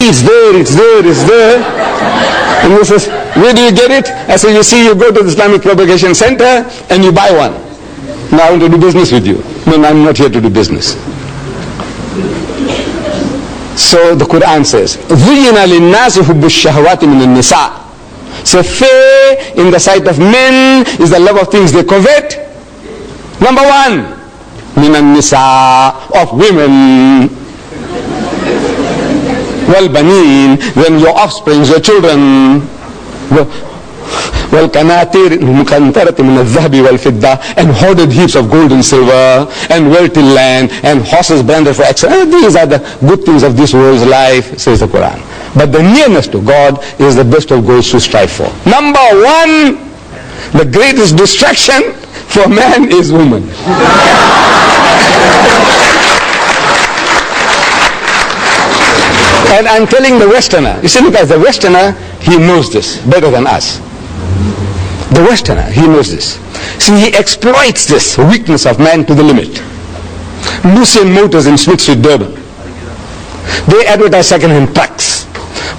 It's there, it's there, it's there. And he says, where do you get it? I say, you see, you go to the Islamic Propagation Center and you buy one. Now I want to do business with you. No, I'm not here to do business. So the Quran says, زُيِّنَ لِلنَّاسِ حُبُّ الشَّهَوَاتِ مِنَ النِّسَاءِ. So fair in the sight of men is the love of things they covet. Number one, مِنَ النِّسَاءِ, of women. وَالْبَنِينَ, then your offsprings, your children. وَالْقَنَاطِيرِ الْمُقَنْطَرَةِ مِنَ الذَّهَبِ وَالْفِضَّةِ, and hoarded heaps of gold and silver, and wealthy land, and horses branded for excellence. These are the good things of this world's life, says the Quran. But the nearness to God is the best of goals to strive for. Number one, the greatest distraction for man is woman. And I'm telling the Westerner, you see, look, as the Westerner, he knows this better than us. The Westerner, he knows this. See, he exploits this weakness of man to the limit. Lucien Motors in Smith Street, Durban, they advertise second-hand trucks.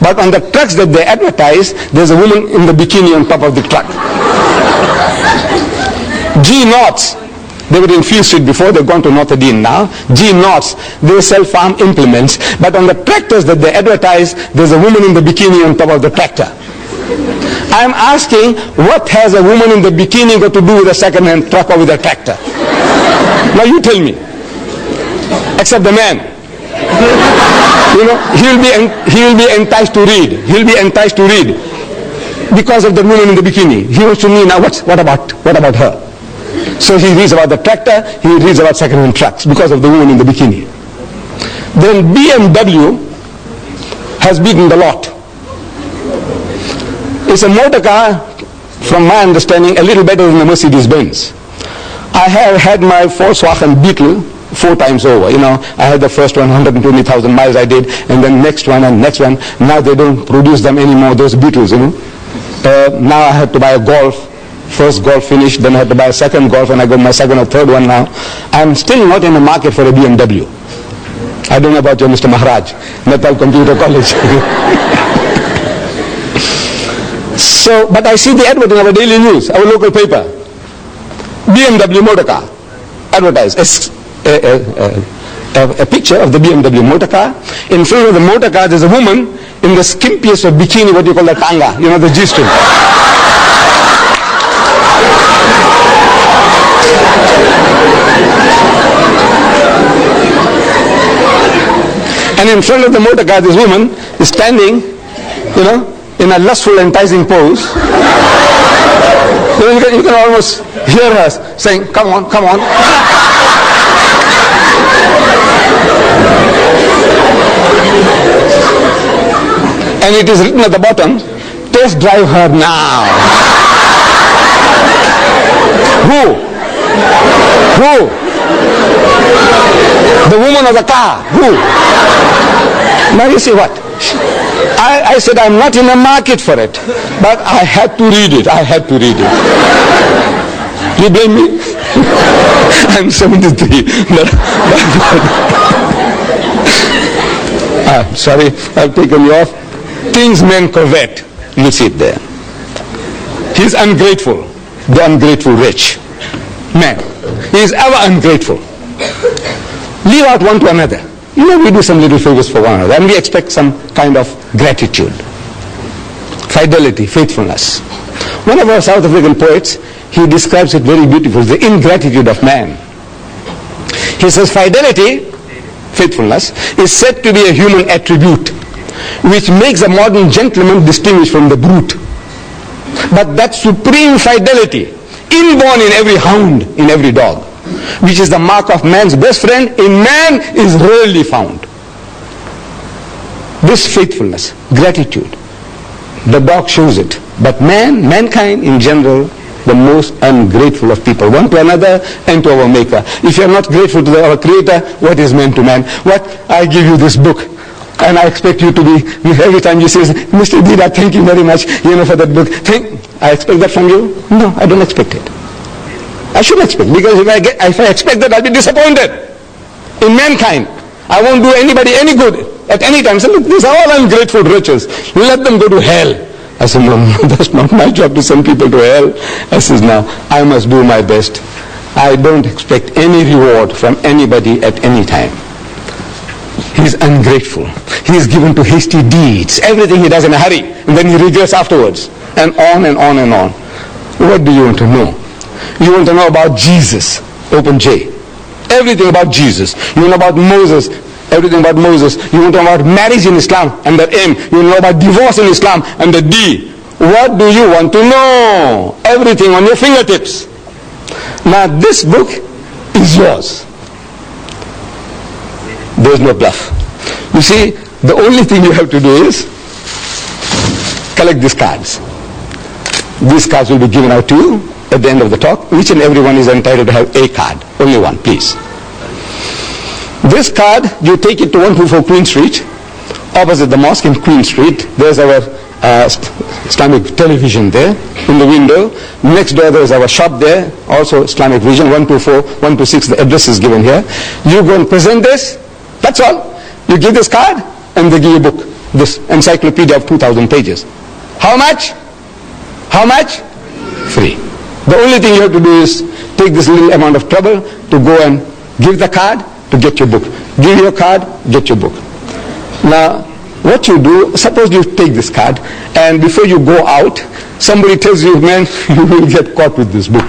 But on the trucks that they advertise, there's a woman in the bikini on top of the truck. G Knots, they were in Field Street before, they've gone to Notre Dame now. G Knots, they sell farm implements, but on the tractors that they advertise, there's a woman in the bikini on top of the tractor. I'm asking, what has a woman in the bikini got to do with a second-hand truck or with a tractor? Now you tell me. Except the man. You know, he will be enticed to read. He'll be enticed to read because of the woman in the bikini. He wants to know, now what about her? So he reads about the tractor, he reads about second-hand trucks because of the woman in the bikini. Then BMW has beaten the lot. It's a motor car, from my understanding, a little better than the Mercedes-Benz. I have had my Volkswagen Beetle 4 times over. You know, I had the first one, 120,000 miles I did, and then next one and next one. Now they don't produce them anymore, those Beetles, you know. Now I had to buy a Golf. First Golf finished, then I had to buy a second Golf, and I got my second or third one now. I'm still not in the market for a BMW. I don't know about you, Mr. Maharaj, Natal Computer College. So, but I see the advert in our daily news, our local paper. BMW motor car, advertised. A picture of the BMW motor car. In front of the motor car, there's a woman in the skimpiest of bikini, what you call the tanga, you know, the G-string. And in front of the motor car, this woman is standing, you know, in a lustful, enticing pose. You can almost hear her saying, come on, come on. And it is written at the bottom, test drive her now. Who? The woman of the car. Who? Now you see what? I said I'm not in the market for it, but I had to read it. I had to read it. You blame me? I'm 73. Sorry, I've taken you off. Things men covet. You see it there. He's ungrateful. The ungrateful rich man. He is ever ungrateful. Leave out one to another. You know, we do some little favors for one another and we expect some kind of gratitude. Fidelity, faithfulness. One of our South African poets, he describes it very beautifully, the ingratitude of man. He says, fidelity, faithfulness, is said to be a human attribute which makes a modern gentleman distinguished from the brute. But that supreme fidelity, inborn in every hound, in every dog, which is the mark of man's best friend, in man is rarely found. This faithfulness, gratitude, the dog shows it. But mankind in general, the most ungrateful of people, one to another and to our Maker. If you are not grateful to our Creator, what is man to man? What? I give you this book, and I expect you to be, every time you say, Mr. Deedat, thank you very much, you know, for that book. I expect that from you? No, I don't expect it. I should expect, because if I expect that, I'll be disappointed in mankind. I won't do anybody any good. at any time. Say, look, these are all ungrateful wretches. Let them go to hell. I said, no, that's not my job to send people to hell. I says, no, I must do my best. I don't expect any reward from anybody at any time. He's ungrateful. He is given to hasty deeds. Everything he does in a hurry, and then he regrets afterwards. And on and on and on. What do you want to know? You want to know about Jesus, open J. Everything about Jesus. You want to know about Moses, everything about Moses. You want to know about marriage in Islam, under M. You want to know about divorce in Islam, under D. What do you want to know? Everything on your fingertips. Now this book is yours. There's no bluff. You see, the only thing you have to do is collect these cards. These cards will be given out to you at the end of the talk. Each and every one is entitled to have a card. Only one, please. This card, you take it to 124 Queen Street, opposite the mosque in Queen Street. There's our Islamic television there in the window. Next door there's our shop there, also Islamic Vision, 124, 126, the address is given here. You go and present this, that's all. You give this card and they give you a book, this encyclopedia of 2,000 pages. How much? How much? Free. The only thing you have to do is take this little amount of trouble to go and give the card to get your book. Give your card, get your book. Now, what you do, suppose you take this card and before you go out, somebody tells you, man, you will get caught with this book.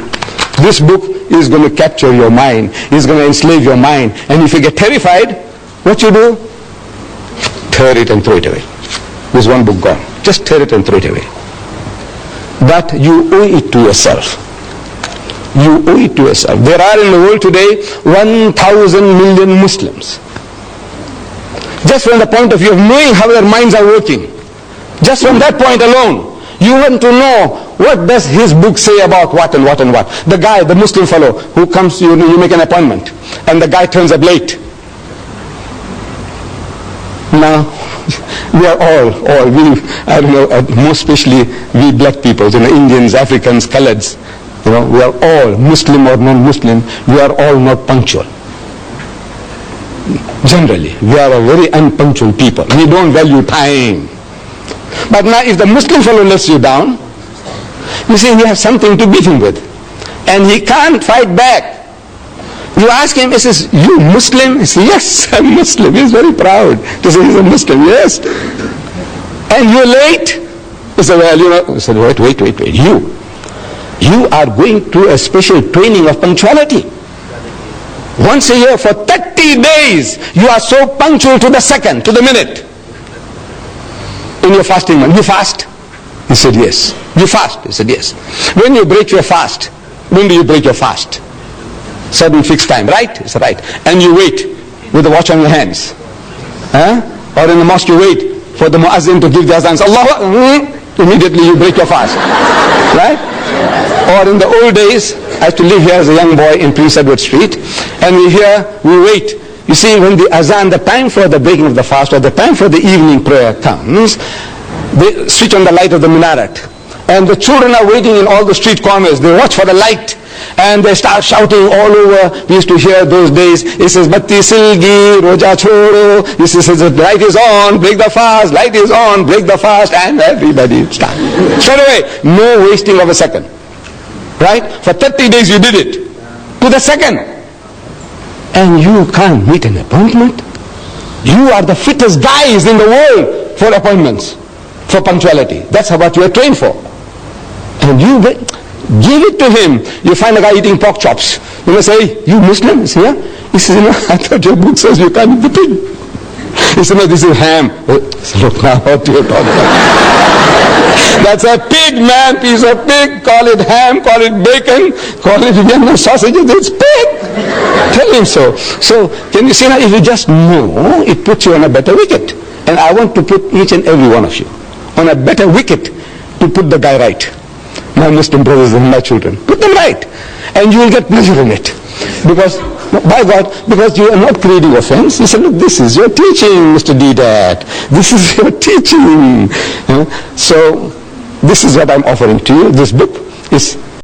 This book is going to capture your mind. It's going to enslave your mind. And if you get terrified, what you do? Tear it and throw it away. There's one book gone. Just tear it and throw it away. But you owe it to yourself. You owe it to yourself. There are in the world today 1,000 million Muslims. Just from the point of view of knowing how their minds are working, just from that point alone, you want to know what does his book say about what and what and what. The guy, the Muslim fellow who comes to you, you make an appointment, and the guy turns up late. Now, we are all, I don't know, most especially we black people, Indians, Africans, Coloreds, we are all, Muslim or non-Muslim, we are all not punctual. Generally, we are a very unpunctual people. We don't value time. But now if the Muslim fellow lets you down, you see, you have something to beat him with. And he can't fight back. You ask him, he says, you Muslim? He says, yes, I'm Muslim. He's very proud to say he's a Muslim, yes. And you're late? He said, well, I said, wait. You are going through a special training of punctuality. Once a year for 30 days, you are so punctual to the second, to the minute. In your fasting month, you fast? He said, yes. You fast? He said, yes. When you break your fast, when do you break your fast? Certain fixed time, right? He said, right. And you wait with the watch on your hands. Or in the mosque you wait for the muazzin to give the azan. Allah, immediately you break your fast. Right? Or in the old days, I used to live here as a young boy in Prince Edward Street, and we wait. You see, when the azan, the time for the breaking of the fast or the time for the evening prayer comes, they switch on the light of the minaret. And the children are waiting in all the street corners. They watch for the light. And they start shouting all over. We used to hear those days. It says, Batti Silgi, Roja Choro. It says, the light is on, break the fast. Light is on, break the fast. And everybody starts. Straight away. No wasting of a second. Right? For 30 days you did it. To the second. And you can't meet an appointment. You are the fittest guys in the world for appointments. For punctuality. That's what you are trained for. And you give it to him. You find a guy eating pork chops. You must say, you Muslim? He says, yeah. He says, I thought your book says you can't eat the pig. He said, no, this is ham. Look now what you're talking about. That's a pig, man, piece of pig. Call it ham, call it bacon, call it Vienna sausages. It's pig. Tell him so. So, can you see now, if you just know, it puts you on a better wicket. And I want to put each and every one of you on a better wicket to put the guy right. My Muslim brothers and my children. Put them right. And you will get pleasure in it. Because, by God, because you are not creating offense. You say, look, this is your teaching, Mr. Deedat. This is your teaching. So, this is what I'm offering to you. This book is